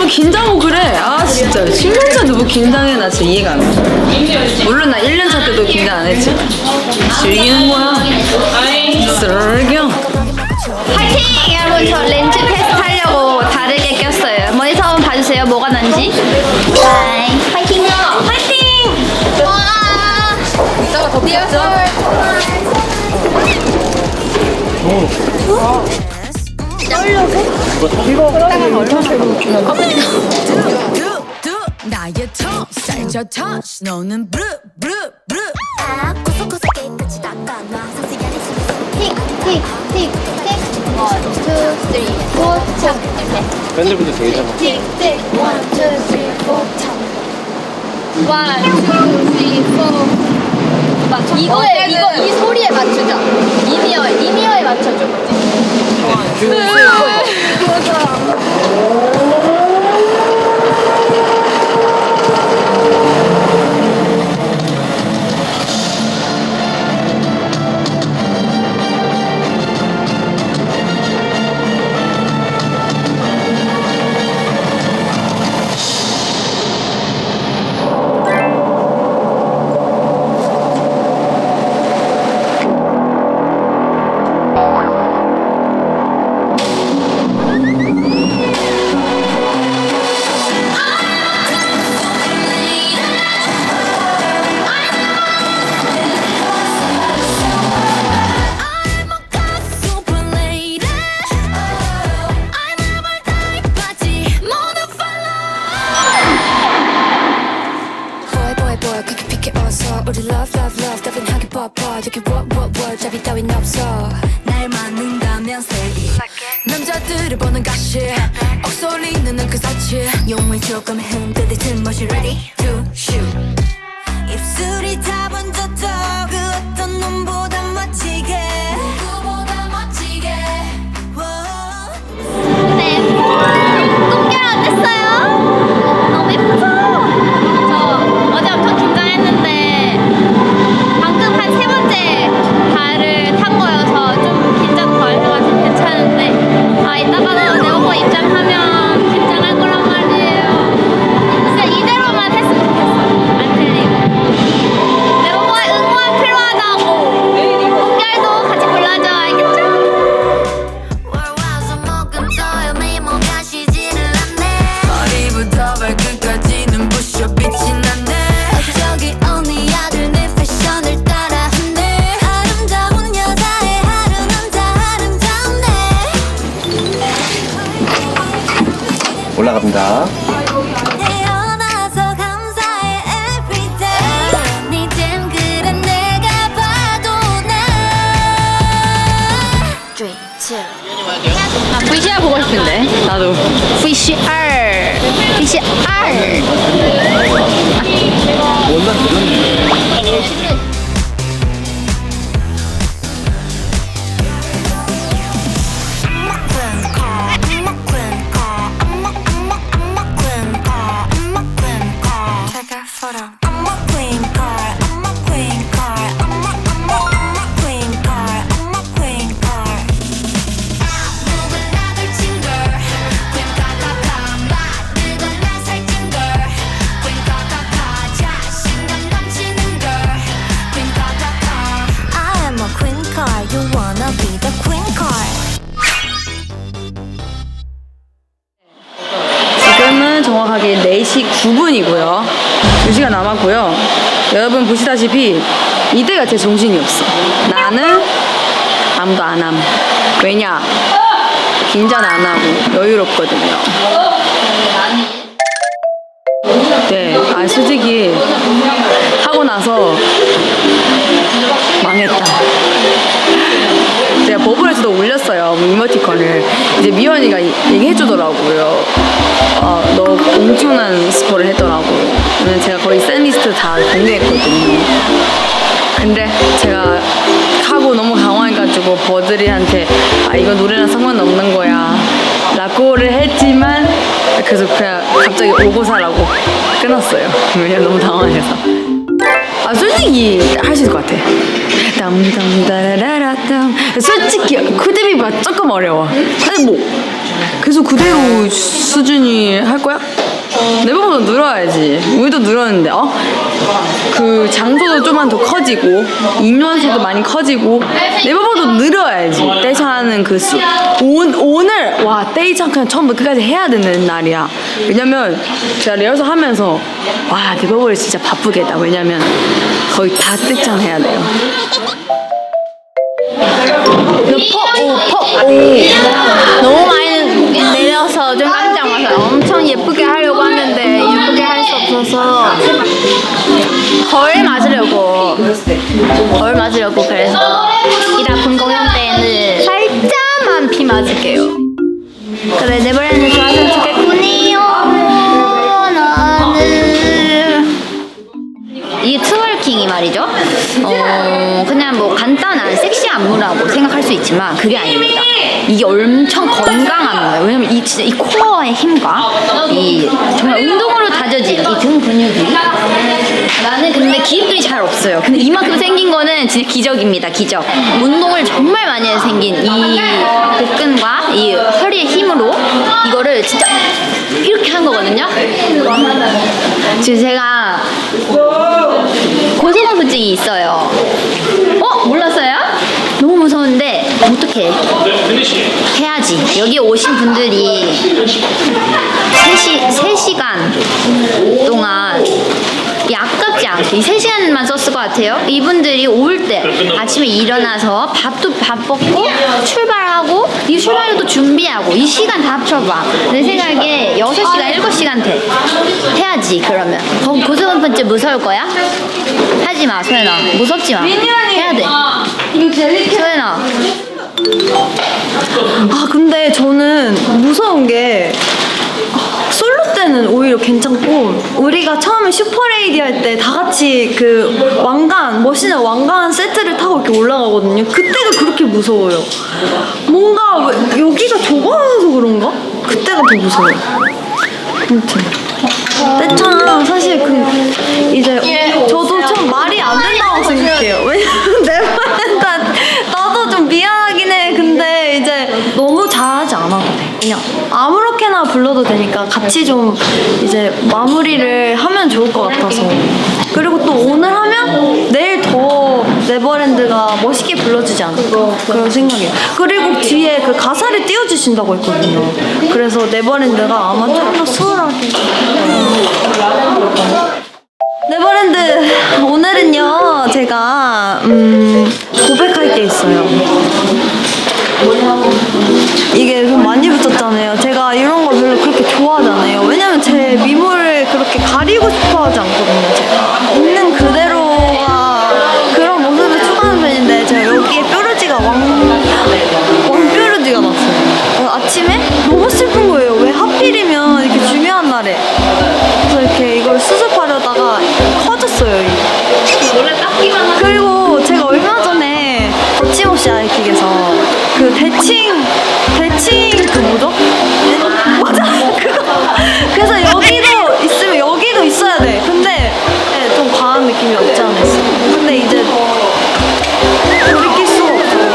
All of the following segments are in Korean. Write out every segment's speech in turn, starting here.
너무 긴장하고 그래. 아 진짜 10년차 누구 긴장해. 나 진짜 이해가 안 돼. 물론 나 1년차 때도 긴장 안 했지. 즐기는 거야. 즐겨. 파이팅! 여러분 저 렌즈 테스트 하려고 다르게 꼈어요. 모니터 한번 봐주세요. 뭐가 난지. 바이. 파이팅! 파이팅! 와! 이따가 더 띄워줘. 나의 톤 살쪄 터치 너는 브루 브루 브루 구석구석에 끝이 닦아놔 상세히 안 했으면 틱틱틱틱. 원, 투, 쓰리, 포, 참. 이렇게. 밴드부터 되게 잡아. 틱틱. 원, 투, 쓰리, 포, 참. 원, 투, 쓰리, 포. 이 소리에 맞추자. 이니어에 맞춰줘. 우리 love love love 따분하게 뻗어 여기 what 잡이 따윈 없어 날 맞는다면 say 남자들을 보는 가시 억소리는 그 사치 용을 조금 흔들릴 듯 멋이 ready to shoot 입술이 다 번졌어 그 어떤 놈보다 멋지게 누구보다 멋지게 네. 똥결 어땠어요? 너무 예쁘죠? 저 어제 엄청 긴장했는데 방금 한 세 번째 발을 탄 거여서 좀 긴장 덜 해가지고 괜찮은데 아 이따가도 네오버 입장하면 긴장할 거란 말이에요. 진짜 이대로만 했으면 좋겠어. 안 틀리고. 네오버의 응원 필요하다고. 똥결도 같이 불러줘. 알겠죠? 머리부터 발끝까지는 부셔 빛이 나네 저기 언니 아들 내 패션을 따라하네 아름다운 여자의 하루는 다 아름답네 올라갑니다. 태어나서 감사해 everyday 니땐 그래 내가 봐도 나 3, 2 나 VCR 보고 싶은데. 나도. VCR. 원단 들었는데. Take a photo. I'm a queen car. I'm a queen car. I'm a queen car. I'm a queen car. 누굴 나들 걸. queen 카카카 맛들거나 살찐 걸. queen 카카카 자신감 넘치는 걸. queen 카카카. I am a queen car. You wanna be the queen car. 지금은 정확하게 4시 9분이고요. 2시간 남았고요. 여러분 보시다시피 이때가 제 정신이 없어. 나는 아무도 안 함. 왜냐? 긴장 안 하고 여유롭거든요. 네, 아 솔직히 하고 나서 망했다. 제가 버블에서도 올렸어요, 이모티콘을. 이제 미연이가 얘기해주더라고요. 너 엄청난 스포를 했더라고요. 왜냐면 제가 거의 샌리스트 다 공개했거든요. 근데 제가 하고 너무 당황해가지고 버들이한테 아 이거 노래랑 상관없는 거야 라고를 했지만 그래서 그냥 갑자기 오고사라고 끊었어요. 왜냐면 너무 당황해서. 아 솔직히 할 수 있을 것 같아. 땀땀따라라라땀. 솔직히 쿠데비가 조금 어려워. 근데 뭐 계속 그대로 수준이 할 거야? 네버보다 늘어야지. 우리도 늘었는데 그 장소도 좀만 더 커지고 인원수도 많이 커지고 네버보다 늘어야지. 떼창하는 그 수. 오늘 와 떼창 그냥 처음부터 끝까지 해야 되는 날이야. 왜냐면 제가 리허설 하면서 와 네버보다 진짜 바쁘겠다. 왜냐면 거의 다 떼창 해야 돼요. 너무 많이 내려서 좀 깜짝 놀랐어요. 엄청 예쁘게 하려고 하는데 예쁘게 할 수 없어서 벌 맞으려고 그래서 이 아픈 공연 때는 살짝만 피 맞을게요. 그래 네버랜드 좋아하면 좋겠군요. 나는 이 트월킹이 말이죠. 그냥 뭐 간단한 섹시 안무라고 생각할 수 있지만 그게 아닙니다. 이게 엄청 건강한 거예요. 왜냐면 이 진짜 이 코어의 힘과 이 정말 운동으로 다져진 이 등 근육이 나는 근데 기입들이 잘 없어요. 근데 이만큼 생긴 거는 진짜 기적입니다. 기적. 운동을 정말 많이 해서 생긴 이 복근과 이 허리의 힘으로 이거를 진짜 이렇게 한 거거든요. 지금 제가 고소공포증이 있어요. 몰랐어요? 너무 무서운데 어떻게 해야지. 여기 오신 분들이 3시간 동안 이 아깝지 않게 이 3시간만 썼을 것 같아요. 이분들이 올 때 아침에 일어나서 밥 먹고 출발하고 이 출발도 준비하고 이 시간 다 합쳐봐. 내 생각에 6시간 7시간 돼. 해야지. 그러면 고소공포증 무서울 거야? 하지마 소연아. 무섭지마. 해야 돼. 소연아. 근데 저는 무서운 게 솔로 때는 오히려 괜찮고 우리가 처음에 슈퍼레이디 할 때 다 같이 그 멋있는 왕관 세트를 타고 이렇게 올라가거든요. 그때가 그렇게 무서워요. 뭔가 여기가 좁아서 그런가? 그때가 더 무서워요. 아무튼 떼창 사실 이제 저도 참 말이 안 된다고 생각해요. 왜냐면 내 말은 나도 좀 미안하긴 해. 근데 이제 너무 잘하지 않아도 돼. 그냥 아무렇게나 불러도 되니까 같이 좀 이제 마무리를 하면 좋을 것 같아서. 그리고 또 오늘 하면 내일 더 네버랜드가 멋있게 불러주지 않을까 그런 생각이에요. 그리고 뒤에 그 가사를 띄워주신다고 했거든요. 그래서 네버랜드가 아마 좀 더 수월하게. 네버랜드 오늘은요 제가 고백할 게 있어요. 이게 좀 많이 붙었잖아요. 제가 이런 거 별로 그렇게 좋아하잖아요. 왜냐면 제 미모를 그렇게 가리고 싶어 하지 않거든요. 제가 있는 그대로가 그런 모습을 추구하는 편인데 제가 여기에 뾰루지가 왕뾰루지가 났어요. 아침에 너무 슬픈 거예요. 왜 하필이면 이렇게 중요한 날에. 그래서 이렇게 이걸 수습하려다가 커졌어요. 원래 깎기만 하는 그리고 제가 얼마 전에 거침없이 아이킥에서 그 대칭 그 뭐죠? 맞아 그거. 그래서 여기도 있으면 여기도 있어야 돼. 근데 좀 과한 느낌이 없지 않아 있어. 근데 이제 돌이킬 수가 없어요.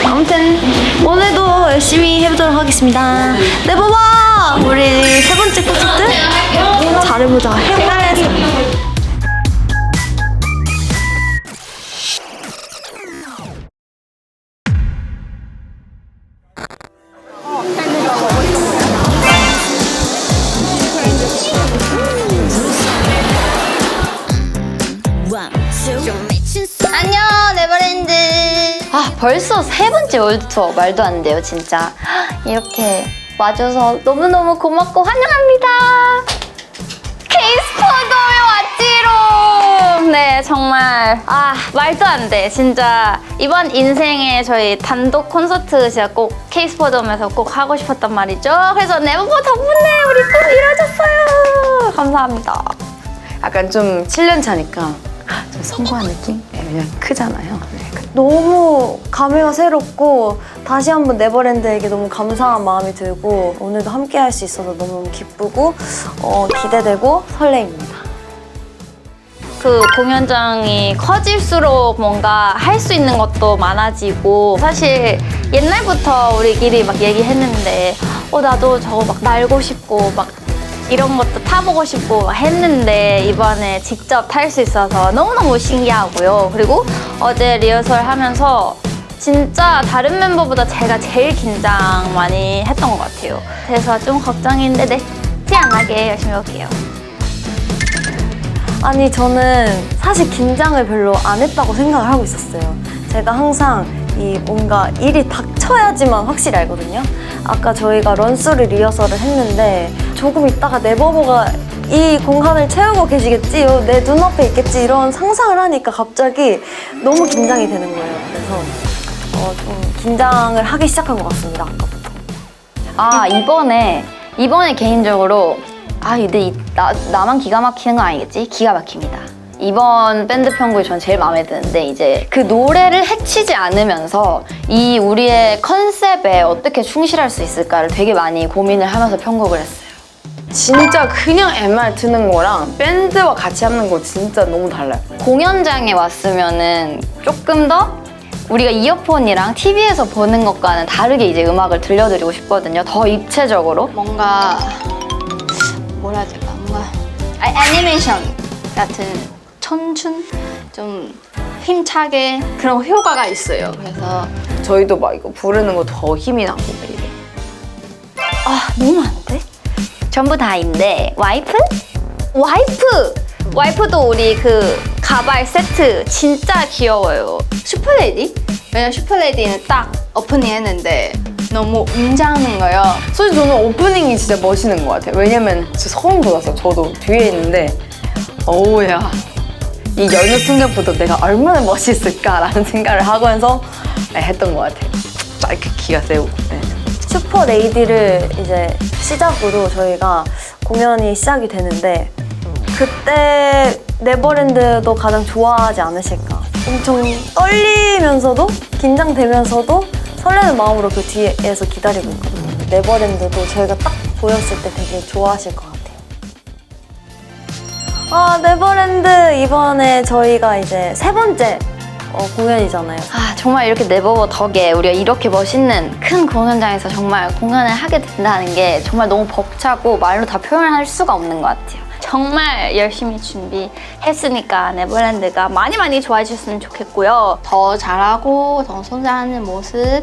아무튼 오늘도 열심히 해보도록 하겠습니다. 네버봐 우리 세 번째 콘서트 잘해보자. 해서. 안녕 네버랜드. 벌써 3번째 월드투어. 말도 안 돼요 진짜. 이렇게 와줘서 너무너무 고맙고 환영합니다. 케이스포도에 왔지롱. 네 정말 말도 안 돼. 진짜 이번 인생에 저희 단독 콘서트 진짜 꼭 케이스포돔에서 꼭 하고 싶었단 말이죠. 그래서 네버버 덕분에 우리 꼭 이뤄졌어요. 감사합니다. 약간 좀 7년 차니까 좀 성공한 느낌? 그냥 크잖아요. 너무 감회가 새롭고 다시 한번 네버랜드에게 너무 감사한 마음이 들고 오늘도 함께 할 수 있어서 너무 기쁘고 기대되고 설레입니다. 그 공연장이 커질수록 뭔가 할 수 있는 것도 많아지고 사실 옛날부터 우리끼리 막 얘기했는데 나도 저거 막 날고 싶고 막 이런 것도 타보고 싶고 막 했는데 이번에 직접 탈 수 있어서 너무너무 신기하고요. 그리고 어제 리허설 하면서 진짜 다른 멤버보다 제가 제일 긴장 많이 했던 것 같아요. 그래서 좀 걱정인데 네, 티 안 나게 열심히 해볼게요. 아니 저는 사실 긴장을 별로 안 했다고 생각을 하고 있었어요. 제가 항상 이 뭔가 일이 닥쳐야지만 확실히 알거든요. 아까 저희가 런스루 리허설을 했는데 조금 있다가 네버버가 이 공간을 채우고 계시겠지, 내 눈앞에 있겠지 이런 상상을 하니까 갑자기 너무 긴장이 되는 거예요. 그래서 좀 긴장을 하기 시작한 것 같습니다. 아까부터. 이번에 개인적으로 근데 나만 기가 막히는 건 아니겠지? 기가 막힙니다. 이번 밴드 편곡이 전 제일 마음에 드는데 이제 그 노래를 해치지 않으면서 이 우리의 컨셉에 어떻게 충실할 수 있을까를 되게 많이 고민을 하면서 편곡을 했어요. 진짜 그냥 MR 트는 거랑 밴드와 같이 하는 거 진짜 너무 달라요. 공연장에 왔으면은 조금 더 우리가 이어폰이랑 TV에서 보는 것과는 다르게 이제 음악을 들려드리고 싶거든요. 더 입체적으로. 뭔가 뭐라 해야 될까? 뭔가 애니메이션 같은 청춘? 좀 힘차게 그런 효과가 있어요. 그래서 저희도 막 이거 부르는 거 더 힘이 나고 이래. 너무 많은데? 전부 다인데 와이프? 와이프도 우리 그 가발 세트 진짜 귀여워요. 슈퍼레디? 왜냐면 슈퍼레디는 딱 오프닝 했는데 너무 웅장한 거예요. 솔직히 저는 오프닝이 진짜 멋있는 것 같아요. 왜냐면 저 소름 돋았어요. 저도 뒤에 있는데 어우야, 이 여는 순간부터 내가 얼마나 멋있을까라는 생각을 하면서 했던 것 같아요. 이렇게 기가 세우고. 네. 슈퍼 레이디를 이제 시작으로 저희가 공연이 시작이 되는데 그때 네버랜드도 가장 좋아하지 않으실까. 엄청 떨리면서도 긴장되면서도 설레는 마음으로 그 뒤에서 기다리고 있거든요. 네버랜드도 저희가 딱 보였을 때 되게 좋아하실 것 같아요. 네버랜드 이번에 저희가 이제 3번째 공연이잖아요. 정말 이렇게 네버버 덕에 우리가 이렇게 멋있는 큰 공연장에서 정말 공연을 하게 된다는 게 정말 너무 벅차고 말로 다 표현할 수가 없는 것 같아요. 정말 열심히 준비했으니까 네버랜드가 많이 좋아해 주셨으면 좋겠고요. 더 잘하고 더 성장하는 모습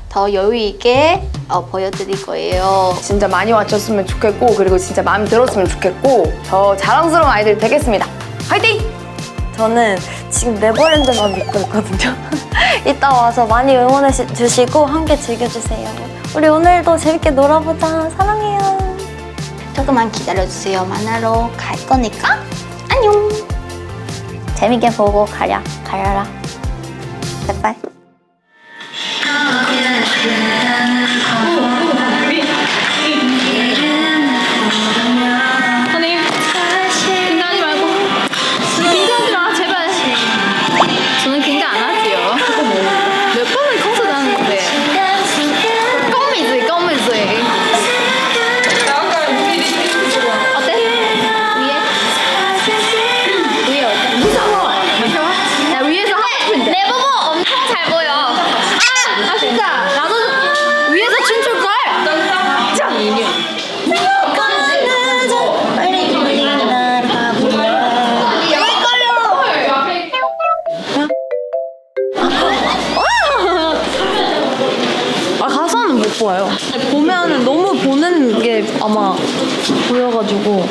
더 여유 있게 보여드릴 거예요. 진짜 많이 와줬으면 좋겠고, 그리고 진짜 마음에 들었으면 좋겠고, 더 자랑스러운 아이들 되겠습니다. 화이팅! 저는 지금 네버랜드만 믿고 있거든요. 이따 와서 많이 응원해 주시고 함께 즐겨주세요. 우리 오늘도 재밌게 놀아보자. 사랑해요. 조금만 기다려주세요. 만나러 갈 거니까 안녕. 재밌게 보고 가려라. 제발. 선생님 긴장하지 말고 긴장하지 마 제발. 저는 긴장 안 하지요. 몇 번을 콘서트 하는데 껌이지. 어때? 위에 어때? 무서워. 나 위에서 하고 싶은데. 내 보고 엄청 잘 보여. 진짜 나도 위에서 춤출 걸. 가사는 못 봐요. 보면은 너무 보는 게 아마 보여가지고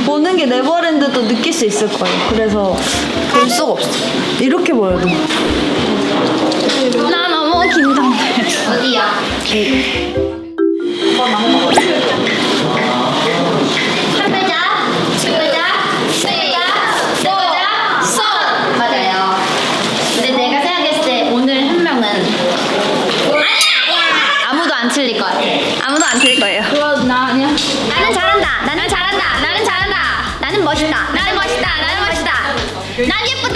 보는 게 네버랜드도 느낄 수 있을 거예요. 그래서 볼 수가 없어. 이렇게 보여도. 나 너무 긴장돼. 어디야? 맞아요. 근데 내가 생각했을 때 오늘 한 명은 아무도 안 틀릴 것 같아. 아무도 안 틀릴 거예요. 그거 나 아니야. 나는 잘한다. 나는 멋있다. 난 예쁘다.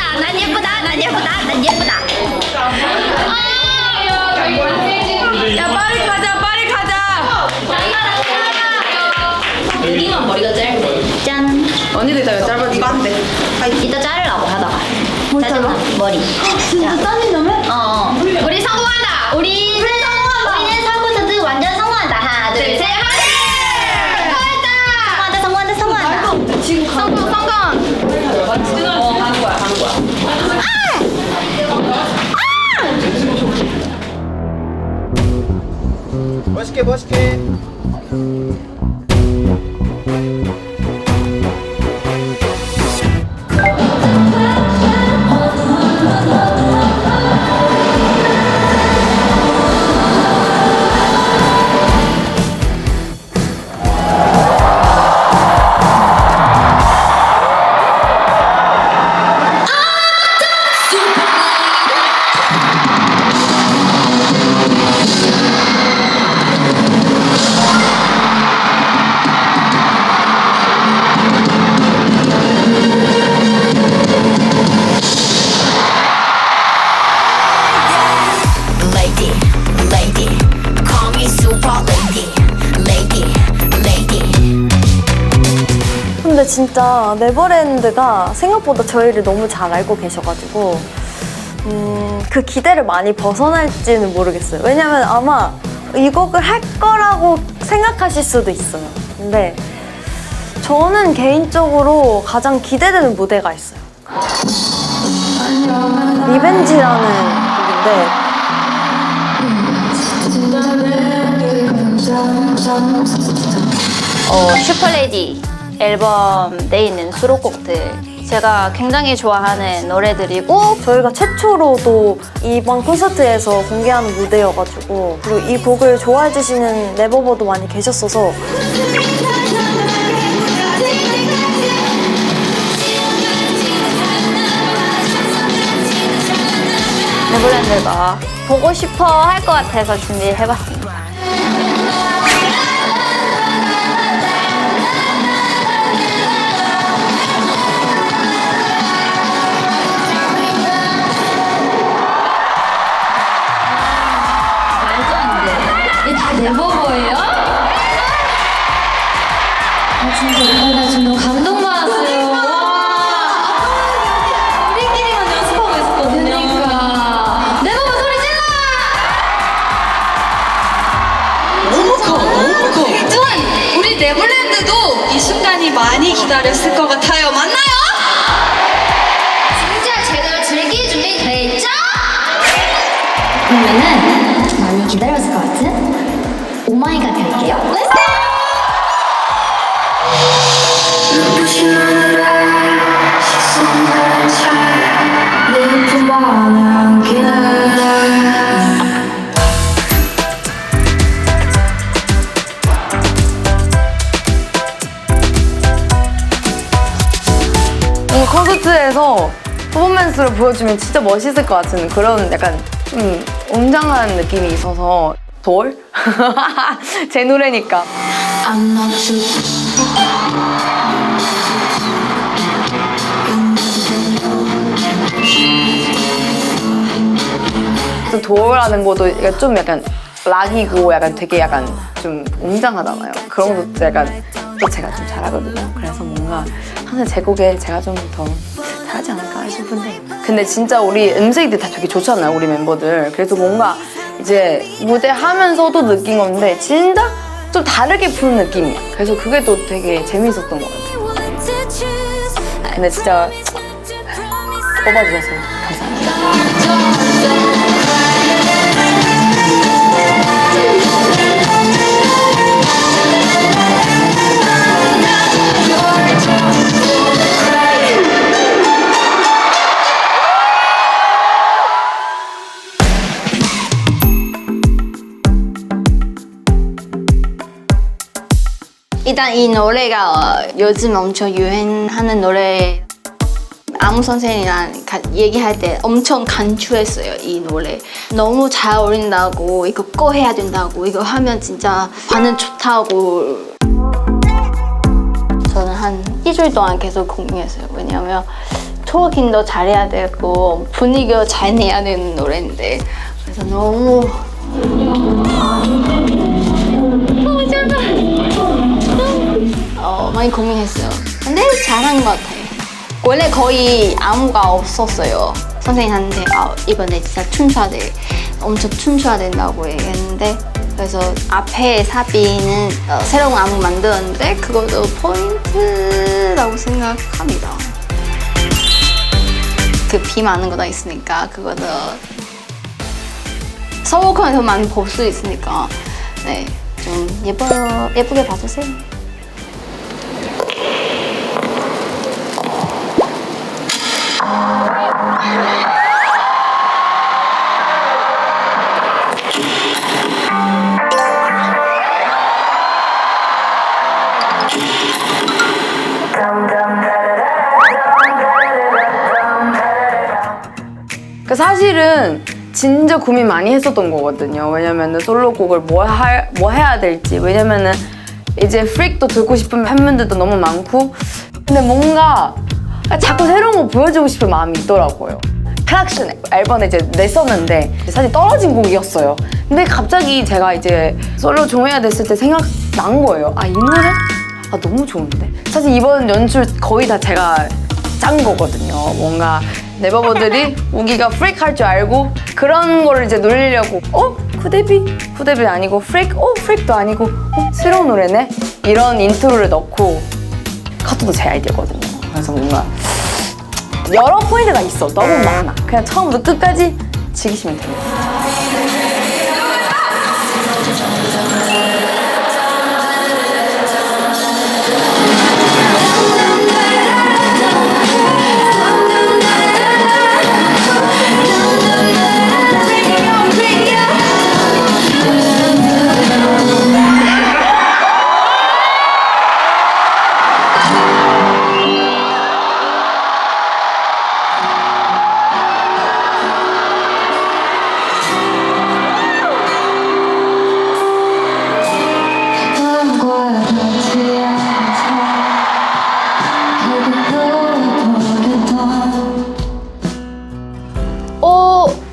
야, 빨리 가자! 여기만 머리가 짧네. 짠. 언니도 이따가 짧아지고. 이거 안 돼. 이따 자르려고 하다가. 자르마 머리. 진짜 땀이냐며? 우리 성공한다. 우리는 서구서드 완전 성공한다. 하나, 둘, 셋. 성공한다. 성공한다. 지금 성공. 가는 거야. 멋있게. Lady, call me super lady. 근데 진짜 네버랜드가 생각보다 저희를 너무 잘 알고 계셔가지고 그 기대를 많이 벗어날지는 모르겠어요. 왜냐면 아마 이 곡을 할 거라고 생각하실 수도 있어요. 근데 저는 개인적으로 가장 기대되는 무대가 있어요. 리벤지라는 곡인데 슈퍼레디 앨범 내에 있는 수록곡들 제가 굉장히 좋아하는 노래들이고 저희가 최초로도 이번 콘서트에서 공개하는 무대여가지고 그리고 이 곡을 좋아해 주시는 네버버도 많이 계셨어서 네버랜드가 보고 싶어 할 것 같아서 준비를 해봤습니다. 말도 안 돼. 이게 다 네버버예요? 진짜 나 지금 너무 감동받았어요. 와. 우리끼리만 연습하고 있었거든요. 그러니까. 네버버 소리 질러! 또한 우리 네버랜드도 이 순간이 많이 기다렸을 것 같아요. 맞나요? 진짜 제대로 즐길 준비 됐죠? 그러면은 많이 기다렸을 것 같은 오마이갓 할게요. Let's go! 이 콘서트에서 퍼포먼스를 보여주면 진짜 멋있을 것 같은 그런 약간 좀 웅장한 느낌이 있어서 돌? 제 노래니까 도어라는 것도 좀 약간 락이고 약간 되게 약간 좀 웅장하잖아요. 그런 것도 약간 또 제가 좀 잘하거든요. 그래서 뭔가 항상 제 곡에 제가 좀 더 잘하지 않을까 싶은데 근데 진짜 우리 음색이 다 되게 좋잖아요. 우리 멤버들. 그래서 뭔가 이제 무대 하면서도 느낀 건데 진짜 좀 다르게 푸는 느낌이야. 그래서 그게 또 되게 재밌었던 것 같아요. 근데 진짜 뽑아주셔서 감사합니다. 일단 이 노래가 요즘 엄청 유행하는 노래. 아무 선생님이랑 얘기할 때 엄청 강추했어요. 이 노래 너무 잘 어울린다고, 이거 꼭 해야 된다고, 이거 하면 진짜 반응 좋다고. 저는 한 2주일 동안 계속 공유했어요. 왜냐면 토킹도 잘해야 되고 분위기도 잘 내야 되는 노래인데 그래서 너무 많이 고민했어요. 근데 잘한 것 같아요. 원래 거의 안무가 없었어요. 선생님한테 이번에 진짜 춤춰야 돼. 엄청 춤춰야 된다고 얘기했는데 그래서 앞에 사비는 새로운 안무 만들었는데 그것도 포인트라고 생각합니다. 그 비 많은 거다 있으니까 그거도 서울권에서 많이 볼 수 있으니까 네, 좀 예쁘게 봐주세요. 그 사실은 진짜 고민 많이 했었던 거거든요. 왜냐면은 솔로곡을 뭐 해야 될지. 왜냐면은 이제 프릭도 듣고 싶은 팬분들도 너무 많고 근데 뭔가 자꾸 새로운 거 보여주고 싶은 마음이 있더라고요. 클락션 앨범에 이제 냈었는데 사실 떨어진 곡이었어요. 근데 갑자기 제가 이제 솔로 종해야 됐을 때 생각난 거예요. 이 노래? 너무 좋은데? 사실 이번 연출 거의 다 제가 짠 거거든요. 뭔가 네버버들이 우기가 프릭 할 줄 알고 그런 거를 이제 놀리려고 후대비 아니고 프릭도 아니고 새로운 노래네? 이런 인트로를 넣고 카트도 제 아이디어거든요. 그래서 뭔가 여러 포인트가 있어. 너무 많아. 그냥 처음부터 끝까지 즐기시면 됩니다.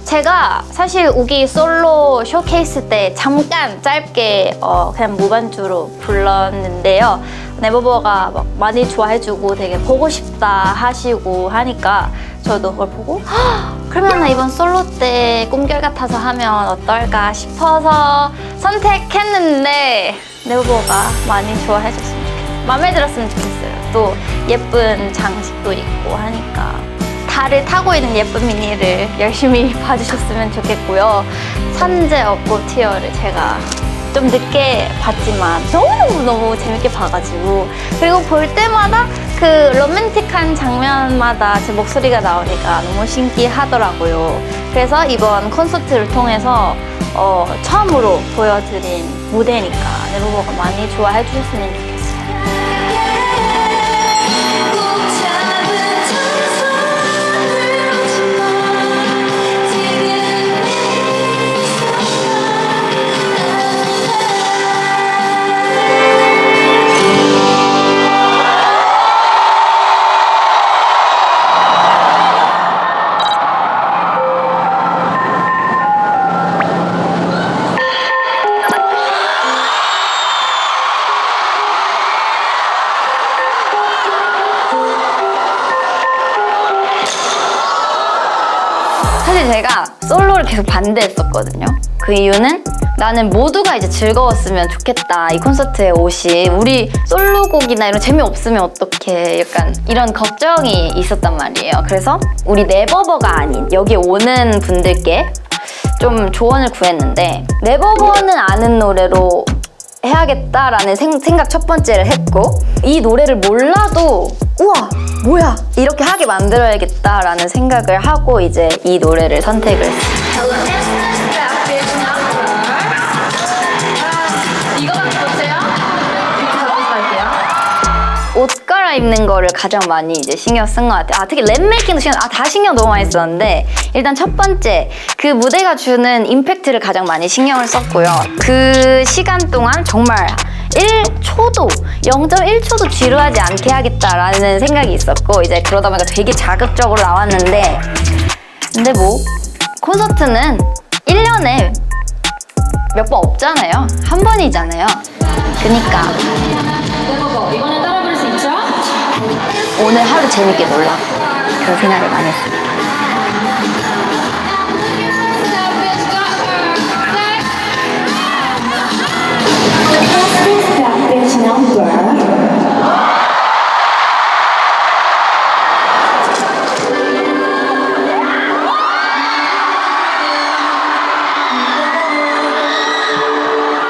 제가 사실 우기 솔로 쇼케이스 때 잠깐 짧게 그냥 무반주로 불렀는데요. 네버버가 막 많이 좋아해주고 되게 보고 싶다 하시고 하니까 저도 그걸 보고 그러면 이번 솔로 때 꿈결 같아서 하면 어떨까 싶어서 선택했는데 네버버가 많이 좋아해줬으면 좋겠어요. 마음에 들었으면 좋겠어요. 또 예쁜 장식도 있고 하니까 달을 타고 있는 예쁜 미니를 열심히 봐주셨으면 좋겠고요. 산재 없고 티어를 제가 좀 늦게 봤지만 너무 재밌게 봐가지고 그리고 볼 때마다 그 로맨틱한 장면마다 제 목소리가 나오니까 너무 신기하더라고요. 그래서 이번 콘서트를 통해서 처음으로 보여드린 무대니까 네버버가 많이 좋아해 주셨으면 좋겠어요. 사실 제가 솔로를 계속 반대했었거든요. 그 이유는 나는 모두가 이제 즐거웠으면 좋겠다. 이 콘서트에 오신 우리 솔로곡이나 이런 재미없으면 어떡해. 약간 이런 걱정이 있었단 말이에요. 그래서 우리 네버버가 아닌 여기 오는 분들께 좀 조언을 구했는데 네버버는 아는 노래로 해야겠다라는 생각 첫 번째를 했고 이 노래를 몰라도 우와 뭐야 이렇게 하게 만들어야겠다라는 생각을 하고 이제 이 노래를 선택을 했어요. 옷 갈아입는 거를 가장 많이 이제 신경 쓴 것 같아요. 특히 랩 메이킹도 다 신경 너무 많이 썼는데 일단 첫 번째 그 무대가 주는 임팩트를 가장 많이 신경을 썼고요. 그 시간 동안 정말 1초도 0.1초도 지루하지 않게 하겠다라는 생각이 있었고 이제 그러다 보니까 되게 자극적으로 나왔는데 근데 뭐 콘서트는 1년에 몇 번 없잖아요. 한 번이잖아요. 그니까 네버버 이번에 따라 부를 수 있죠? 오늘 하루 재밌게 놀라고 그런 생각을 많이 했습니다.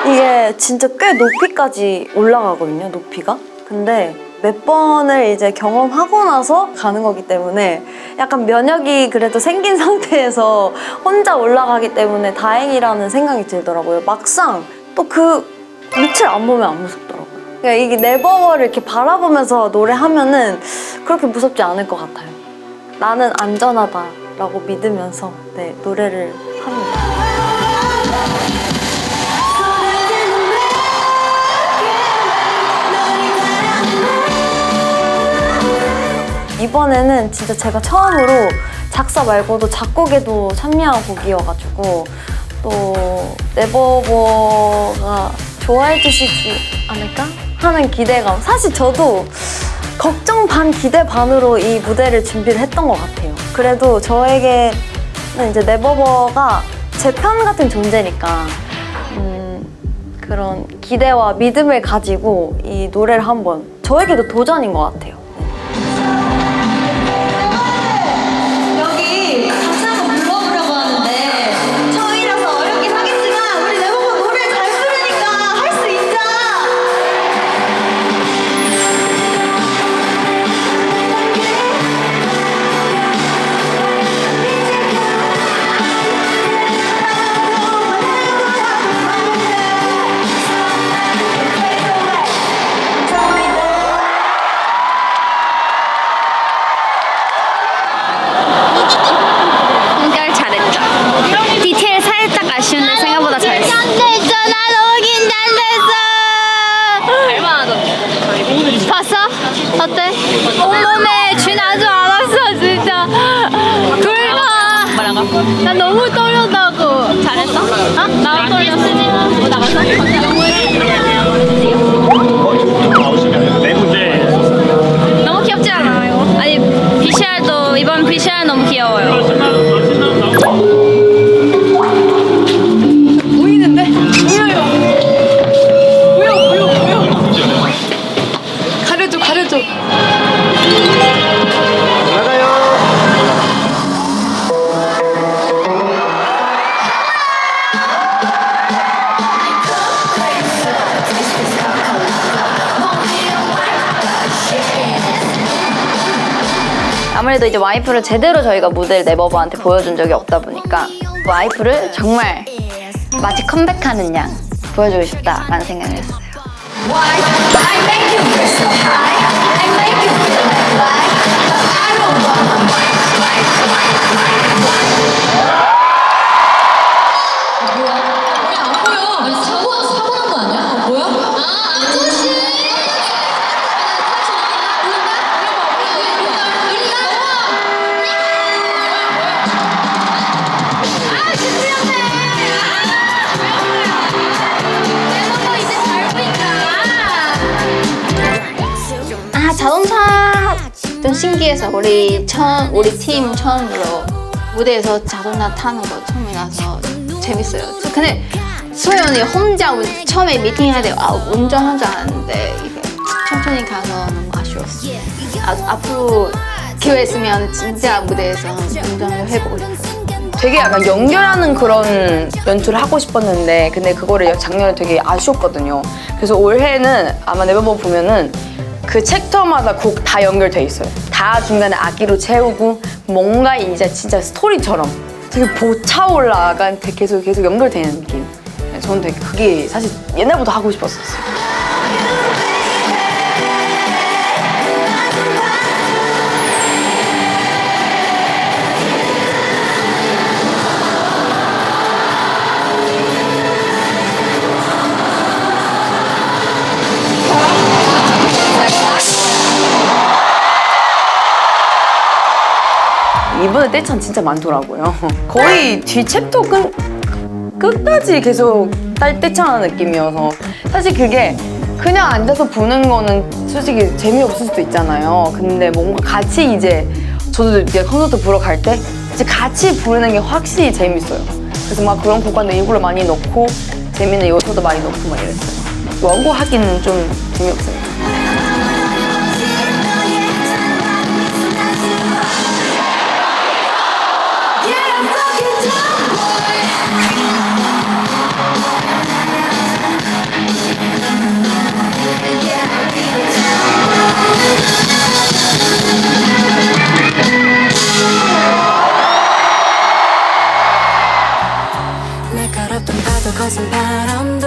이게 진짜 꽤 높이까지 올라가거든요, 높이가. 근데 몇 번을 이제 경험하고 나서 가는 거기 때문에 약간 면역이 그래도 생긴 상태에서 혼자 올라가기 때문에 다행이라는 생각이 들더라고요. 막상 또 그 밑을 안 보면 안 무섭더라고요. 그러니까 이게 네버워를 이렇게 바라보면서 노래하면은 그렇게 무섭지 않을 것 같아요. 나는 안전하다라고 믿으면서 네, 노래를 합니다. 이번에는 진짜 제가 처음으로 작사 말고도 작곡에도 참여한 곡이어가지고 또 네버버가 좋아해 주시지 않을까 하는 기대감. 사실 저도 걱정 반 기대 반으로 이 무대를 준비를 했던 것 같아요. 그래도 저에게는 이제 네버버가 제 편 같은 존재니까 그런 기대와 믿음을 가지고 이 노래를 한번 저에게도 도전인 것 같아요. 여기 같이 한번 불러보려고 하는데 저희라서 어렵긴 하겠지만 우리 네버버 노래 잘 부르니까 할 수 있죠? 성격 잘했죠. 디테일 살짝 아쉬운데 생각보다 잘했어. 긴장됐어. 나 너무 긴장됐어. 얼마나 봤어? 어때? 온몸에 쥐 나지 않았어 진짜. 굴마. 나 너무 떨렸다고. 잘했어? 어? 나 떨렸어. 나가서? 너무 귀엽지 않아요? 아니 VCR도 이번 VCR 너무 귀여워요. 보이는데? 보여요. 보여. 가려줘. 나가요. 아무래도 이제 와이프를 제대로 저희가 무대를 네버버한테 보여준 적이 없다 보니까 와이프를 정말 마치 컴백하는 양 보여주고 싶다라는 생각을 했어요. 아 자동차 좀 신기해서 우리 팀 처음으로 무대에서 자동차 타는 거 처음이라서 재밌어요. 근데 소연이 혼자 처음에 미팅할 때 운전하지 않았는데 이게 천천히 가서 너무 아쉬웠어요. 앞으로 기회 있으면 진짜 무대에서 운전을 해보고 싶어요. 되게 약간 연결하는 그런 연출을 하고 싶었는데 근데 그거를 작년에 되게 아쉬웠거든요. 그래서 올해는 아마 네버버 보면은 그 챕터마다 곡 다 연결돼 있어요. 다 중간에 악기로 채우고 뭔가 이제 진짜 스토리처럼 되게 벅차올라 약간 계속 연결되는 느낌. 저는 되게 그게 사실 옛날부터 하고 싶었었어요. 이번에 떼창 진짜 많더라고요. 거의 뒤 챕터 끝까지 계속 떼창하는 느낌이어서 사실 그게 그냥 앉아서 보는 거는 솔직히 재미없을 수도 있잖아요. 근데 뭔가 같이 이제 저도 이제 콘서트 보러 갈 때 이제 같이 부르는 게 확실히 재밌어요. 그래서 막 그런 곡간도 일부러 많이 넣고 재밌는 요소도 많이 넣고 막 이랬어요. 원고 하기는 좀 재미없어요. 날카롭던 파도 거센 바람도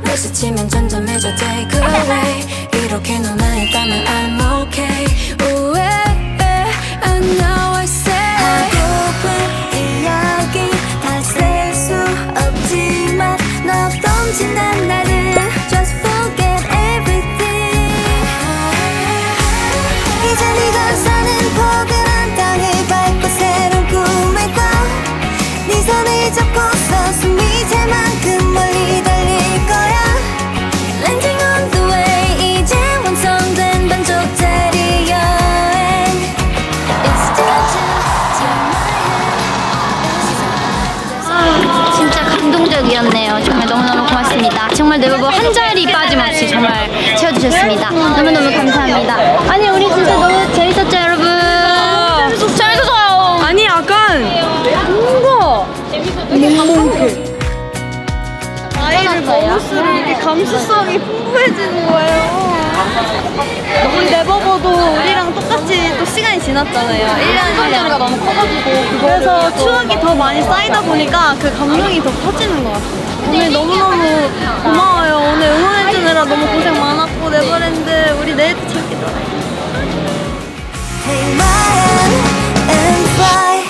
몇 스치면 점점해져 take away 이렇게 넌 나였다면 I'm okay Ooh, I know I say 하고픈 이야기 다 쓸 수 없지만 너 없던 지난 날을 Just forget everything 이제 네가 사는 포근한 땅을 밟고 새로운 꿈을 꿔네 손을 잡고서 숨이 찰 만큼 멀리 달릴 거야 Landing on the way 이제 완성된 반쪽짜리 여행 It's time to take my hand 진짜 감동적이었네요. 정말 너무너무 고맙습니다. 정말 네버버 한 자리 빠짐없이 정말 채워주셨습니다. 너무너무 감사합니다. 아니 우리 진짜 너무 재밌었죠 여러분? 재밌었어요. 아니 약간 뭔가 나이를 먹을수록 이렇게 감수성이 풍부해지는 거예요. 우리 네버버도 우리랑 똑같이 또 시간이 지났잖아요. 1년이가 너무 커가지고 그래서 추억이 더 많이 쌓이다 보니까 그 감동이 더 커지는 것 같아요. 오늘 너무너무 고마워요. 오늘 응원해주느라 너무 고생 많았고 네버랜드 우리 내일도 찾기도 Take my hand and fly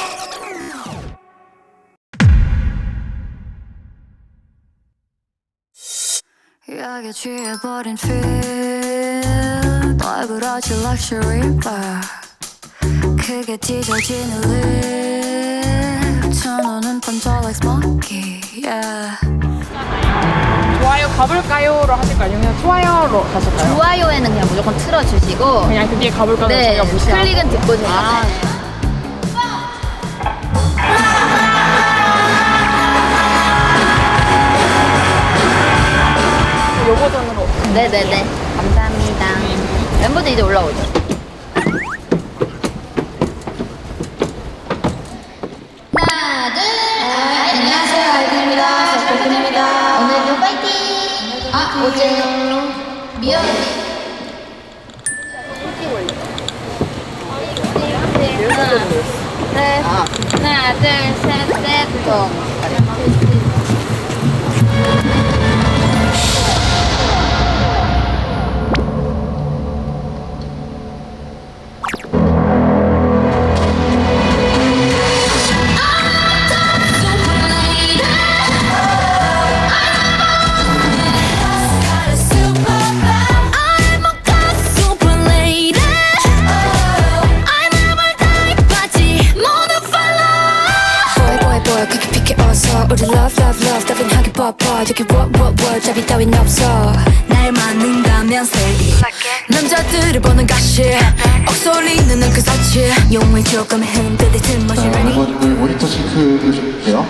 약에 취해버린 feel 널브러진 luxury bar 크게 찢어지는 lip 천원은 번져 like smoky yeah 좋아요 가볼까요로 하실까요? 아니면 좋아요로 가실까요? 좋아요에는 그냥 무조건 틀어주시고 그냥 그 뒤에 가볼까요? 네 저희가 무시하고 클릭은 듣고 제가 요 버전으로 네네네 감사합니다. 멤버들 이제 올라오죠. 하나 둘 안녕하세요 아이들입니다. 저코쿤입니다. 오늘도 파이팅. 어제 미연 하나 둘셋넷 우리 love love love 따분하게 뻗어 여기 what 잡이 따윈 없어 날 맞는다면 say 남자들을 보는 가시 억소리는 그 사치 용을 조금 흔들릴 틈없이 멤버들 모니터 체크 해주세요.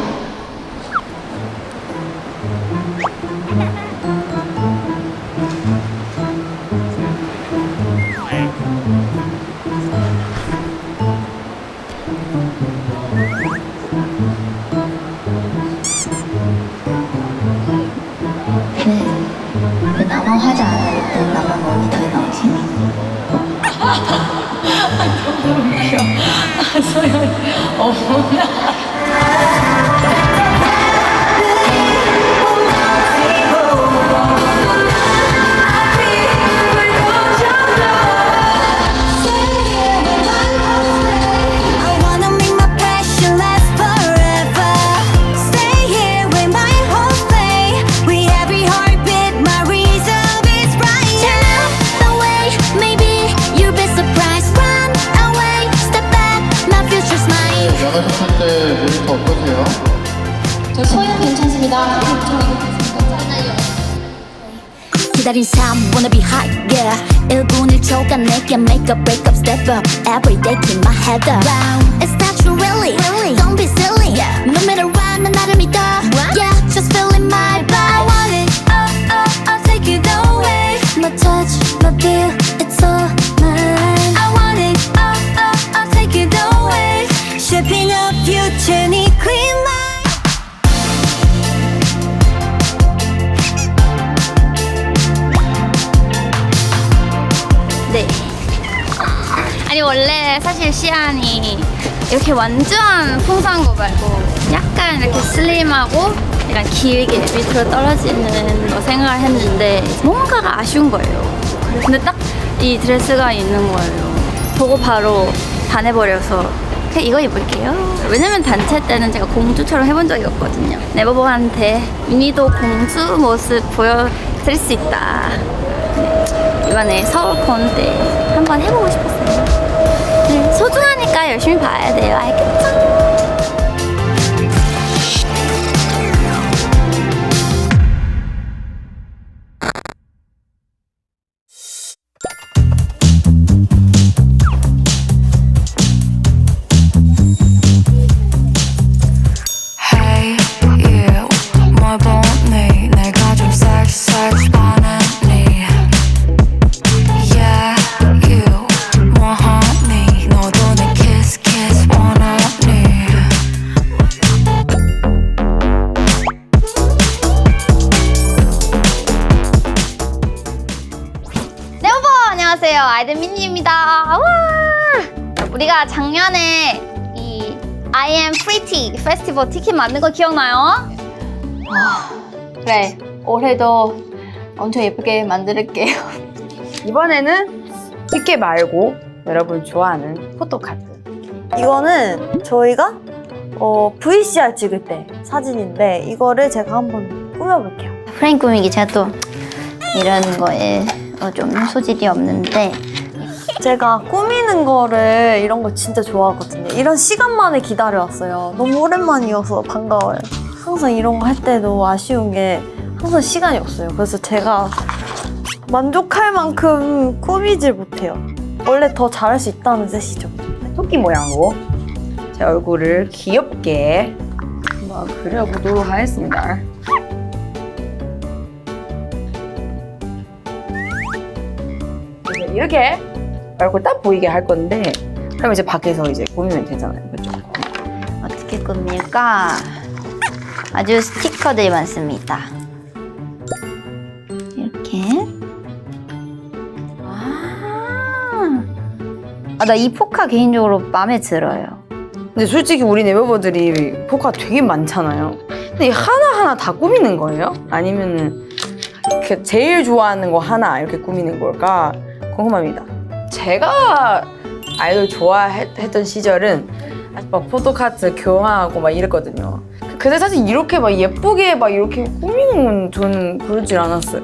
왜 나만 화장 안 할 때 나만 모니터에 나오지? I wanna make my passion last forever Stay here with my whole play With every heartbeat my resolve is right Turn the way, maybe you'll be surprised Run away, step back, my future's mine 야간 때 기다린 삶 wanna be high yeah 1분 1초간 내게 make a break up step up every day keep my head up down it's not true really don't be silly no matter what 난 나를 믿어 yeah just feeling my vibe I want it I'll take it away my touch my feel it's all mine I want it I'll take it away shaping up future 네 clean mind 네. 아니 원래 사실 시안이 이렇게 완전 풍성한 거 말고 약간 이렇게 슬림하고 약간 길게 밑으로 떨어지는 거 생각을 했는데 뭔가가 아쉬운 거예요. 근데 딱 이 드레스가 있는 거예요. 보고 바로 반해버려서 그냥 이거 입을게요. 왜냐면 단체 때는 제가 공주처럼 해본 적이 없거든요. 네버버한테 미니도 공주 모습 보여드릴 수 있다. 이번에 서울 콘 때 한번 해보고 싶었어요. 네, 소중하니까 열심히 봐야 돼요. 알겠죠? Hey you 뭘 보니 내가 좀 섹시 반했니 Yeah you 뭐하니 너도 내 kiss 원하니 네버버 안녕하세요. 아이들 미니입니다. 와! 우리가 작년에 이 I am Pretty 페스티벌 티켓 만든 거 기억나요? 그래 올해도 엄청 예쁘게 만들게요. 이번에는 티켓 말고 여러분 좋아하는 포토카드. 이거는 저희가 VCR 찍을 때 사진인데 이거를 제가 한번 꾸며볼게요. 프레임 꾸미기 제가 또 이런 거에 좀 소질이 없는데 제가 꾸미는 거를 이런 거 진짜 좋아하거든요. 이런 시간만에 기다려왔어요. 너무 오랜만이어서 반가워요. 항상 이런 거 할 때도 아쉬운 게 항상 시간이 없어요. 그래서 제가 만족할 만큼 꾸미질 못해요. 원래 더 잘할 수 있다는 뜻이죠. 토끼 모양으로 제 얼굴을 귀엽게 한번 그려보도록 하겠습니다. 이렇게 얼굴 딱 보이게 할 건데 그럼 이제 밖에서 이제 꾸미면 되잖아요. 그렇죠? 어떻게 꾸밀까? 아주 스티커들이 많습니다. 이렇게. 나 이 포카 개인적으로 마음에 들어요. 근데 솔직히 우리 네버버들이 포카 되게 많잖아요. 근데 하나하나 다 꾸미는 거예요? 아니면은 그 제일 좋아하는 거 하나 이렇게 꾸미는 걸까 궁금합니다. 제가 아이돌 좋아했던 시절은 막 포토카드 교환하고 막 이랬거든요. 근데 사실 이렇게 막 예쁘게 막 이렇게 꾸미는 건 저는 그러질 않았어요.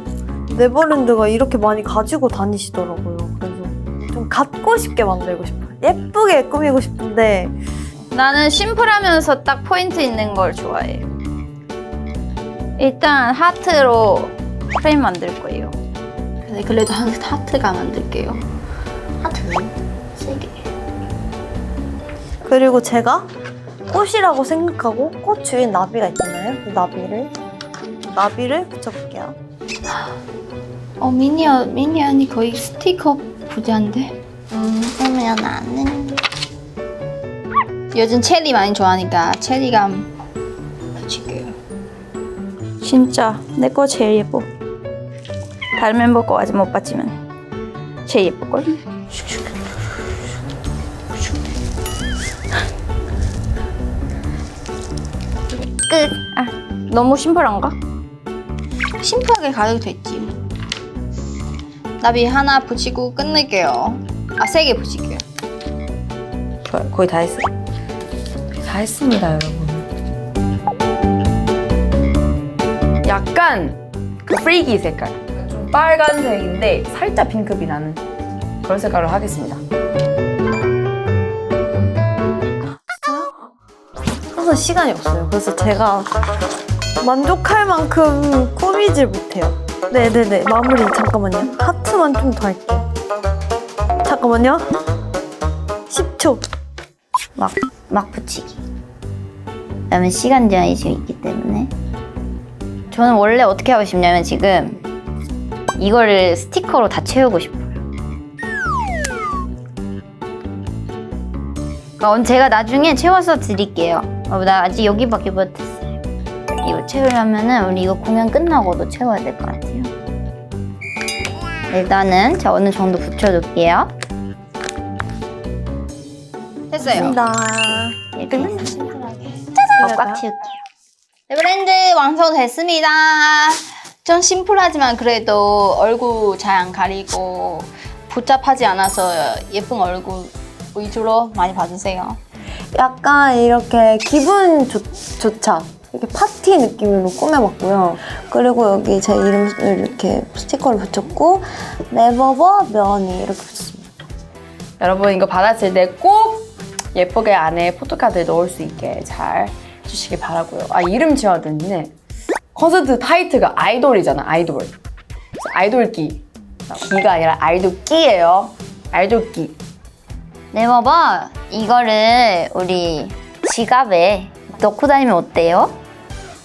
네버랜드가 이렇게 많이 가지고 다니시더라고요. 그래서 좀 갖고 싶게 만들고 싶어요. 예쁘게 꾸미고 싶은데 나는 심플하면서 딱 포인트 있는 걸 좋아해요. 일단 하트로 프레임 만들 거예요. 그래도 하트가 만들게요. 하트 3개. 그리고 제가 꽃이라고 생각하고 꽃 주위에 나비가 있잖아요. 그 나비를 붙여볼게요. 미니언이 거의 스티커 부자인데? 그러면 나는 요즘 체리 많이 좋아하니까 체리감 붙일게요. 진짜 내 거 제일 예뻐. 다른 멤버 거 아직 못 봤지만 제일 예쁠걸? 끝! 너무 심플한가? 심플하게 가도 됐지. 나비 하나 붙이고 끝낼게요. 3개 붙일게요. 좋아요. 거의 다 했어요. 다 했습니다, 여러분. 약간 그 프리기 색깔. 좀 빨간색인데 살짝 핑크빛 나는 그런 색깔로 하겠습니다. 항상 시간이 없어요. 그래서 제가 만족할 만큼 꾸미질 못해요. 네네네. 마무리 잠깐만요. 하트만 좀 더 할게요. 잠깐만요. 10초. 막 붙이기. 그다음에 시간 제한이 지금 있기 때문에 저는 원래 어떻게 하고 싶냐면 지금 이거를 스티커로 다 채우고 싶어요. 제가 나중에 채워서 드릴게요. 나 아직 여기밖에 못했어요. 이거 채우려면은 우리 이거 공연 끝나고도 채워야 될 것 같아요. 일단은 자 어느 정도 붙여둘게요. 됐어요. 이렇게 해서 꽉 채울게요. 네, 브랜드 완성됐습니다. 좀 심플하지만 그래도 얼굴 잘 안 가리고 복잡하지 않아서 예쁜 얼굴 위주로 많이 봐주세요. 약간 이렇게 기분 좋죠? 이렇게 파티 느낌으로 꾸며봤고요. 그리고 여기 제 이름을 이렇게 스티커를 붙였고 네버버 면이 이렇게 붙였습니다. 여러분 이거 받았을 때 꼭 예쁘게 안에 포토카드 넣을 수 있게 잘 해주시길 바라고요. 아 이름 지어야 되는데 콘서트 타이틀가 아이돌이잖아. 아이돌. 아이돌끼. 끼가 아니라 아이돌끼예요. 아이돌끼. 네버버 이거를 우리 지갑에 넣고 다니면 어때요?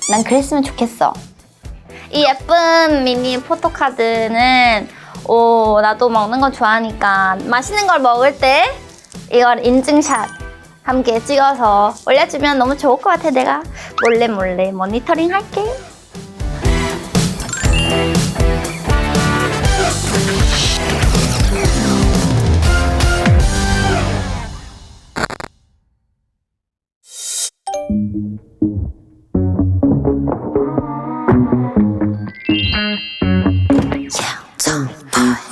난 그랬으면 좋겠어. 이 예쁜 미니 포토카드는 나도 먹는 거 좋아하니까 맛있는 걸 먹을 때 이걸 인증샷 함께 찍어서 올려주면 너무 좋을 것 같아. 내가 몰래 모니터링 할게.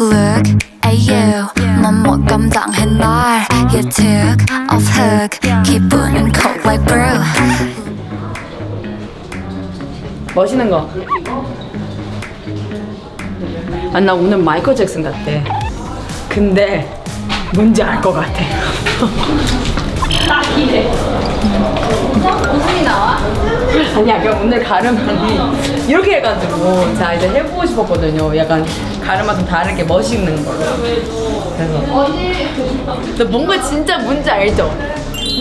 Look at you 넌 못 감당해 날 You took off hook 기분은 cold like brew 멋있는 거. 아, 나 오늘 마이클 잭슨 같대. 근데 뭔지 알 것 같아. 딱 이래. 웃음이 나와? 아니야, 그냥 오늘 가르마니 이렇게 해가지고 자 이제 해보고 싶었거든요. 약간 가르마 좀 다르게 멋있는 걸로. 그래서 너 뭔가 진짜 뭔지 알죠?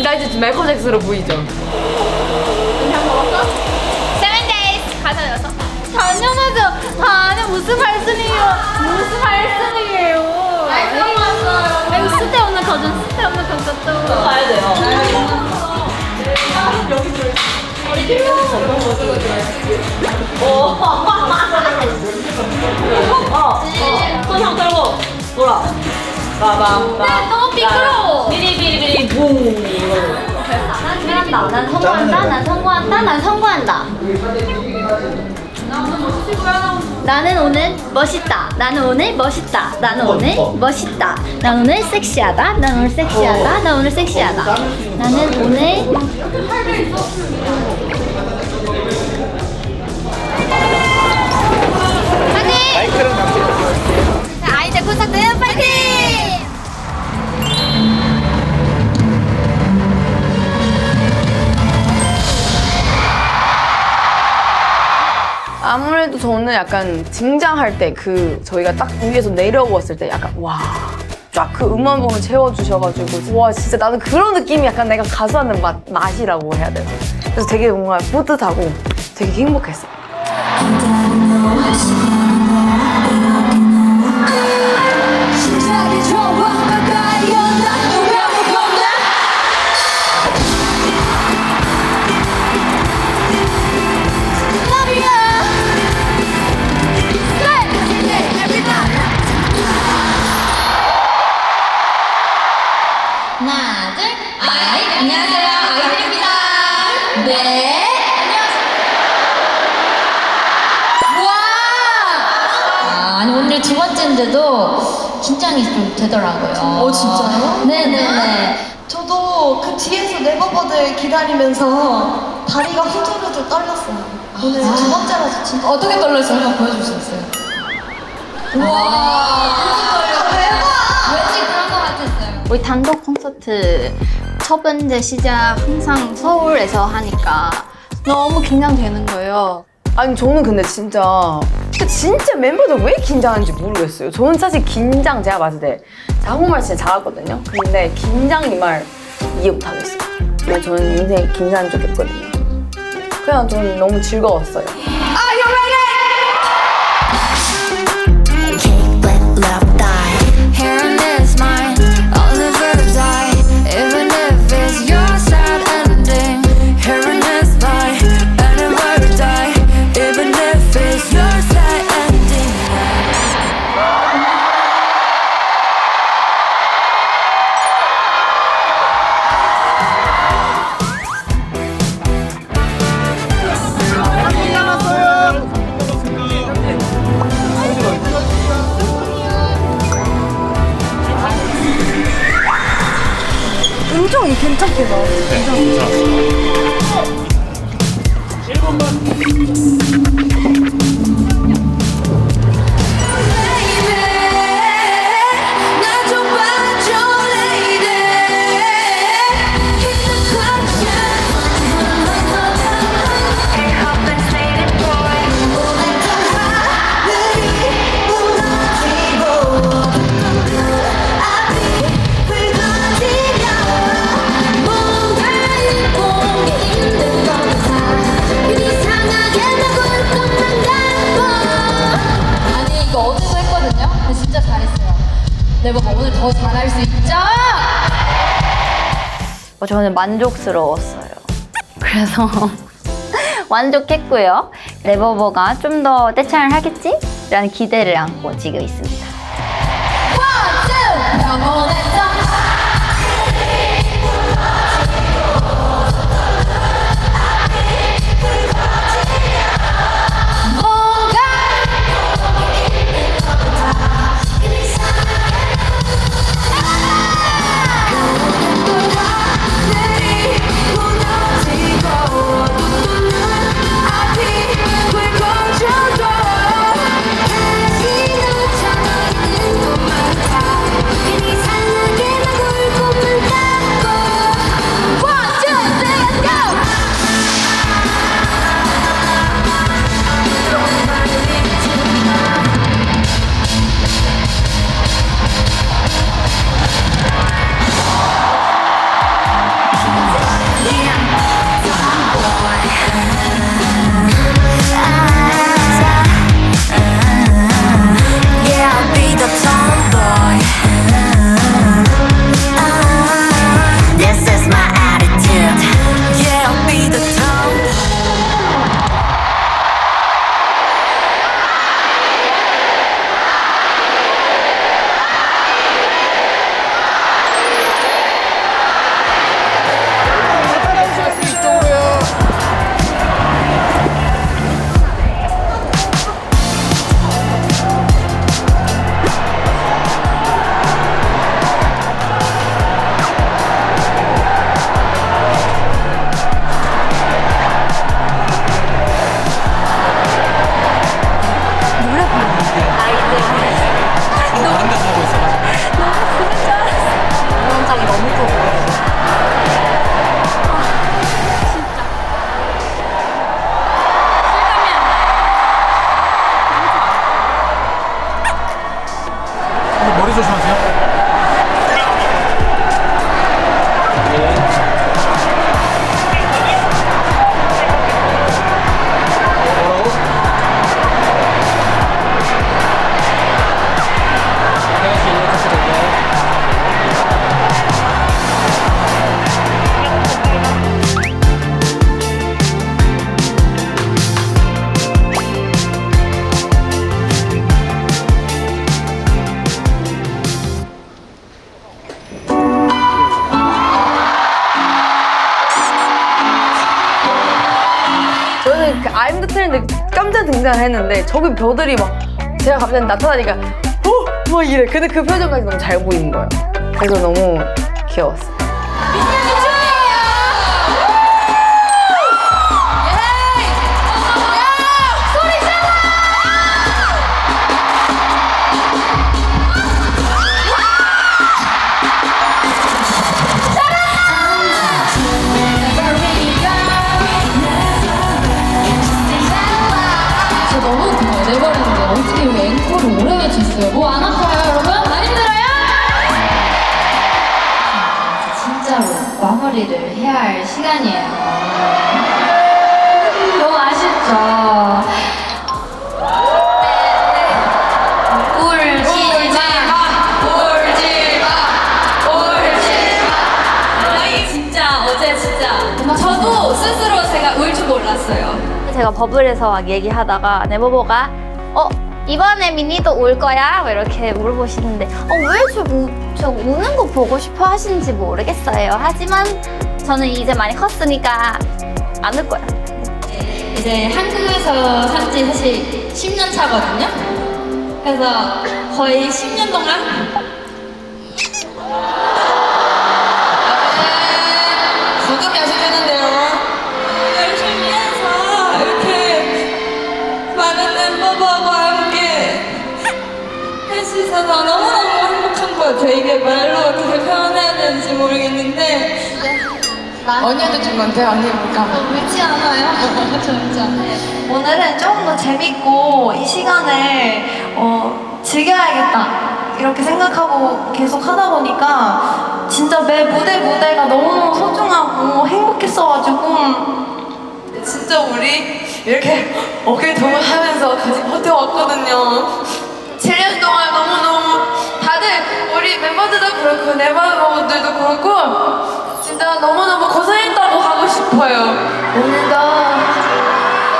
나 이제 마이클 잭슨으로 보이죠? 가사였어? 당연하죠. 아니 무슨 발순이에요? 무슨 발순이에요? 아니 쓸데없는 거전 쓸데없는 거전 또 가야 돼요. 손 떨고 돌아. 봐봐. 너무 미끄러워. 비리비리비리 붕. 난 성공한다. 난 성공한다. 난 성공한다. 나는 오늘 멋있다. 나는 오늘 멋있다. 나는 오늘 멋있다. 난 오늘 섹시하다. 난 오늘 섹시하다. 난 오늘 섹시하다. 나는 오늘 마이크랑 같이 해주세요. 자, 아이들 콘서트 파이팅! 아무래도 저는 약간 등장할 때 저희가 딱 위에서 내려왔을 때 약간 와 쫙 그 음원봉을 채워주셔가지고 와 진짜 나는 그런 느낌이 약간 내가 가수하는 맛이라고 해야 되나. 그래서 되게 뭔가 뿌듯하고 되게 행복했어요. 하나, 둘, 안녕하세요. 아이들입니다. 네. 와! 아니, 오늘 두 번째인데도 긴장이 좀 되더라고요. 진짜요? 네네네. 저도 그 뒤에서 네버버들 기다리면서 다리가 후들후들 떨렸어요. 오늘 두 번째라서 진짜 어떻게 떨렸어요? 한번 보여주시겠어요? 왠지 그런 것 같았어요. 우리 단독 콘서트 첫 번째 시작 항상 서울에서 하니까 너무 긴장되는 거예요. 아니 저는 근데 진짜 진짜 멤버들 왜 긴장하는지 모르겠어요. 저는 사실 긴장 제가 봤을 때 한국말 진짜 잘하거든요. 근데 긴장 이 말 이해 못하겠어요. 근데 저는 인생에 긴장한 적이 없거든요. 그냥 저는 너무 즐거웠어요. 음정이 괜찮게 나왔어. 네버가 오늘 더 잘할 수 있죠? 저는 만족스러웠어요. 그래서 만족했고요. 네버버가 좀 더 떼창을 하겠지? 라는 기대를 안고 지금 있습니다. 머리 조심하세요. 저는 그 I'm the Trend인데 깜짝 등장을 했는데 저기 벼들이 막 제가 갑자기 나타나니까 막 이래. 근데 그 표정까지 너무 잘 보이는 거예요. 그래서 너무 귀여웠어요. 저 너무 고마워요. 네버랜드 할 시간이에요. 너무 아쉽죠? 저도 스스로 제가 울 줄 몰랐어요. 제가 버블에서 막 얘기하다가 네버버가 이번에 미니도 울 거야? 뭐 이렇게 물어보시는데 왜 저 우는 거 보고 싶어 하시는지 모르겠어요. 하지만 저는 이제 많이 컸으니까 안 울 거예요. 이제 한국에서 산지 사실 10년 차거든요. 그래서 거의 10년 동안 부금이 하시겠는데요. 열심히 해서 이렇게 많은 멤버들과 함께 할 수 있어서 너무너무 행복한 것 같아요. 이게 말로 어떻게 표현해야 되는지 모르겠는데 언니한테 준 건데 언니 볼까? 울지 않아요? 저 울지 않아요. 오늘은 조금 더 재밌고 이 시간을 즐겨야겠다 이렇게 생각하고 계속 하다 보니까 진짜 매 무대가 너무너무 소중하고 행복했어가지고 진짜 우리 이렇게 어깨 동무하면서 같이 버텨왔거든요. 7년 동안 너무너무 다들 우리 멤버들도 그렇고 네버버들도 그렇고 진짜 너무너무 고생했다고 하고 싶어요. 오늘도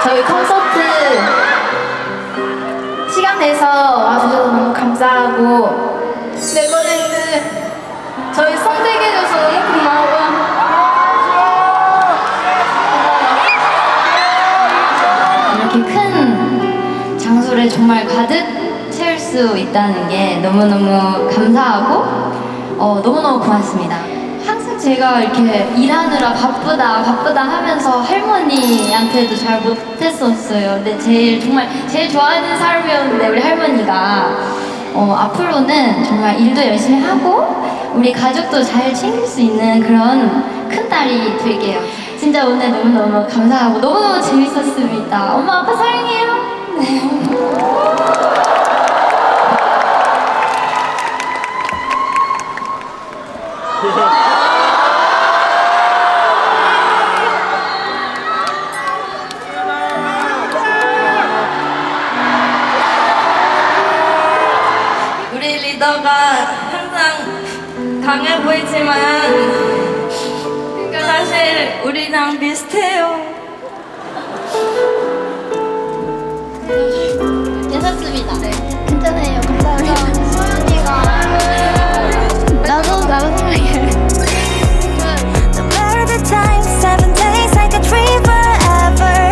저희 콘서트 시간 내서 와주셔서 너무 감사하고 멤버들 저희 선택해줘서 너무 고마워. 이렇게 큰 장소를 정말 가득 채울 수 있다는 게 너무너무 감사하고 너무너무 고맙습니다. 항상 제가 이렇게 일하느라 바쁘다 하면서 할머니한테도 잘 못했었어요. 근데 정말 제일 좋아하는 사람이었는데 우리 할머니가 앞으로는 정말 일도 열심히 하고 우리 가족도 잘 챙길 수 있는 그런 큰 딸이 될게요. 진짜 오늘 너무너무 감사하고 너무너무 재밌었습니다. 엄마 아빠 사랑해요. 네. 우리 리더가 항상 강해 보이지만 사실 우리랑 비슷해요. 괜찮습니다. 네. 괜찮아요. 감사합니다. 소연이가 나도 사랑해. No matter the time, 7 days I could dream forever.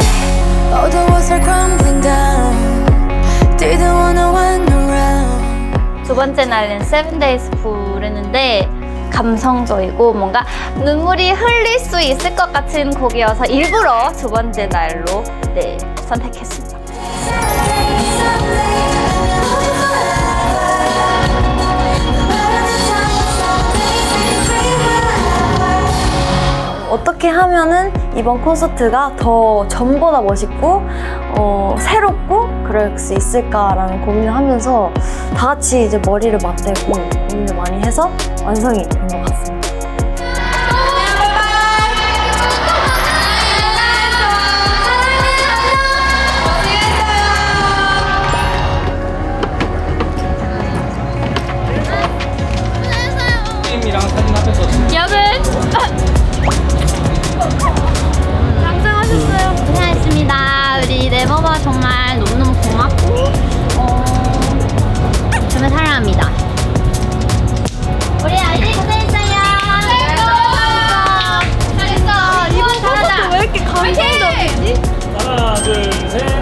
All the walls are crumbling down. Didn't wanna run around. 두 번째 날은 Seven Days 부르는데 감성적이고 뭔가 눈물이 흘릴 수 있을 것 같은 곡이어서 일부러 두 번째 날로 선택했습니다. 어떻게 하면은 이번 콘서트가 더 전보다 멋있고 새롭고 그럴 수 있을까라는 고민을 하면서 다 같이 이제 머리를 맞대고 고민을 많이 해서 완성이 된 것 같습니다. 팀이랑 사진 앞에서 여러분 고생하셨습니다. 우리 네버버 정말 너무너무 고맙고 정말 사랑합니다. 우리 아이들 고생했어요. 잘했어. 이번 잘한다. 왜 이렇게 감동적이지? 하나 둘 셋.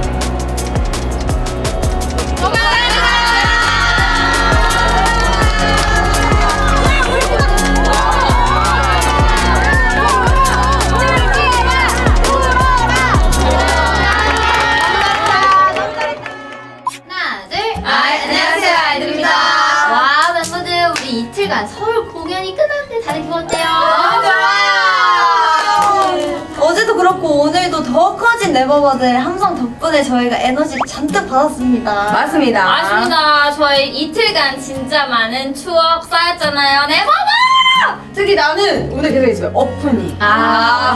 이틀간 서울 공연이 끝났는데 다들 기분 어때요? 어제도 그렇고 오늘도 더 커진 네버버들의 함성 덕분에 저희가 에너지 잔뜩 받았습니다. 맞습니다. 저희 이틀간 진짜 많은 추억 쌓였잖아요. 네버버! 특히 나는 무대 계속 있어요. 오프닝.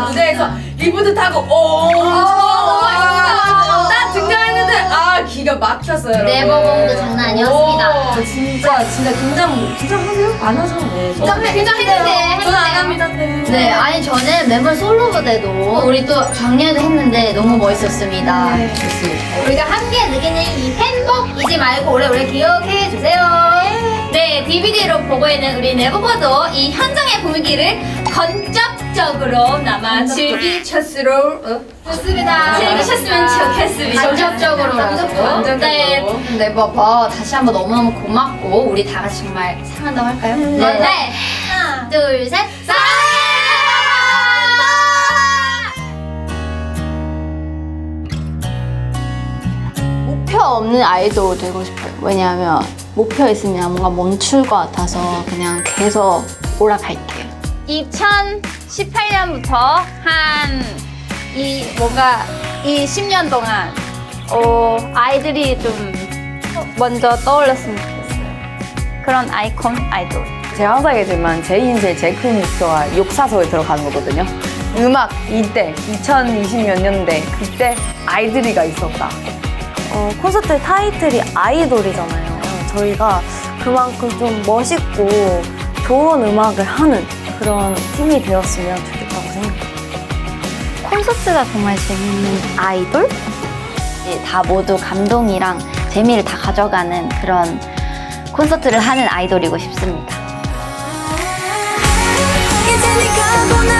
무대에서 리프트 타고 딱 등장했는데 기가 막혔어요. 여러분. 네버공도 장난 아니었습니다. 진짜 긴장하세요? 안 하죠? 네. 긴장했는데 저는 안 합니다. 네, 아니 저는 멤버 솔로 무대도 우리 또 작년에도 했는데 너무 멋있었습니다. 우리가 함께 느끼는 이 행복 잊지 말고 오래오래 기억해 주세요. 네, DVD로 보고 있는 우리 네버버도 이 현장의 분위기를 건적적으로 남아 즐기셨으면 좋겠습니다. 간접적으로. 네, 네버버 다시 한번 너무너무 고맙고 우리 다 같이 정말 사랑한다고 할까요? 네. 하나, 둘, 셋. 목표 없는 아이돌 되고 싶어요. 왜냐하면 목표 있으면 뭔가 멈출 것 같아서 그냥 계속 올라갈게요. 2018년부터 이 10년 동안 아이들이 좀 먼저 떠올랐으면 좋겠어요. 그런 아이돌. 제가 항상 얘기하지만 제 인생의 제일 큰 목표가 욕사서에 들어가는 거거든요. 음악 이때 2020 몇 년대 그때 아이들이가 있었다. 콘서트 타이틀이 아이돌이잖아요. 저희가 그만큼 좀 멋있고 좋은 음악을 하는 그런 팀이 되었으면 좋겠다고 생각해요. 콘서트가 정말 재밌는 아이돌? 다 모두 감동이랑 재미를 다 가져가는 그런 콘서트를 하는 아이돌이고 싶습니다. 이제 네가 보는